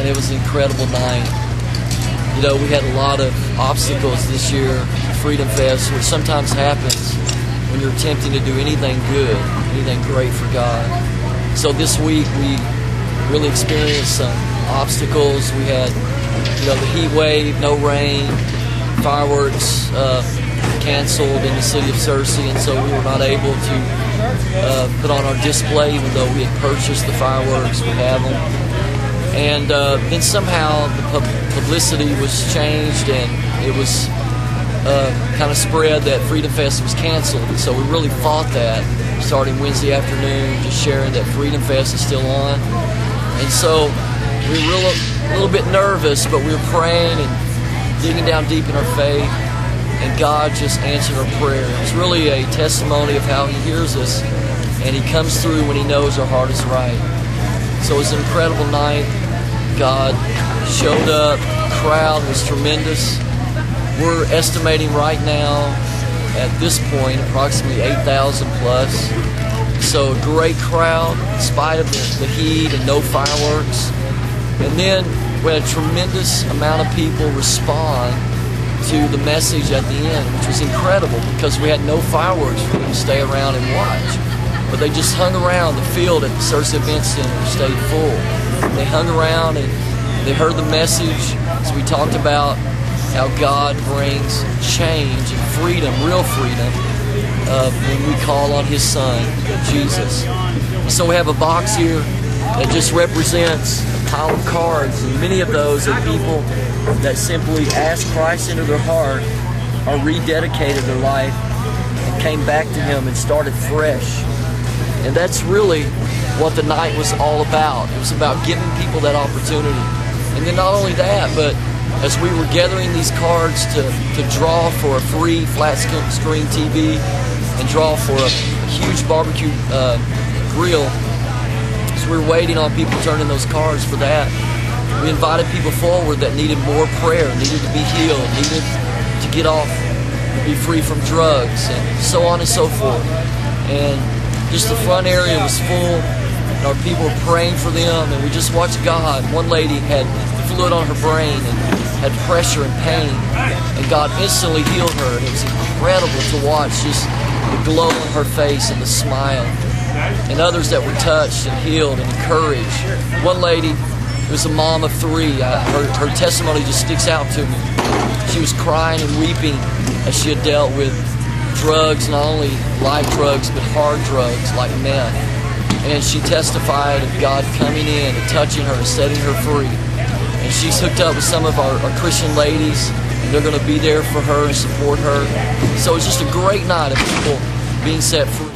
it was an incredible night. You know, we had a lot of obstacles this year at Freedom Fest, which sometimes happens when you're attempting to do anything good, anything great for God. So this week we really experienced some obstacles. We had, you know, the heat wave, no rain, fireworks canceled in the city of Searcy, and so we were not able to put on our display, even though we had purchased the fireworks. We have them. And then somehow the publicity was changed, and it was kind of spread that Freedom Fest was canceled. And so we really fought that starting Wednesday afternoon, just sharing that Freedom Fest is still on. And so we were a little bit nervous, but we were praying and digging down deep in our faith, and God just answered our prayer. It was really a testimony of how He hears us, and He comes through when He knows our heart is right. So it was an incredible night. God showed up. The crowd was tremendous. We're estimating right now, at this point, approximately 8,000 plus. So a great crowd, in spite of the heat and no fireworks. And then we had a tremendous amount of people respond to the message at the end, which was incredible because we had no fireworks for them to stay around and watch. But they just hung around the field at the Searcy Event Center, stayed full. They hung around and they heard the message as we talked about how God brings change and freedom, real freedom, when we call on His Son, Jesus. So we have a box here that just represents a pile of cards, and many of those are people that simply asked Christ into their heart or rededicated their life and came back to Him and started fresh. And that's really what the night was all about. It was about giving people that opportunity. And then not only that, but as we were gathering these cards to draw for a free flat screen TV and draw for a huge barbecue grill, as we were waiting on people turning those cards for that, we invited people forward that needed more prayer, needed to be healed, needed to get off, to be free from drugs, and so on and so forth. And just the front area was full, and our people were praying for them, and we just watched God. One lady had fluid on her brain and had pressure and pain, and God instantly healed her, and it was incredible to watch just the glow on her face and the smile. And others that were touched and healed and encouraged. One lady was a mom of 3. Her testimony just sticks out to me. She was crying and weeping as she had dealt with drugs, not only light drugs, but hard drugs like meth. And she testified of God coming in and touching her and setting her free. And she's hooked up with some of our Christian ladies, and they're going to be there for her and support her. So it's just a great night of people being set free.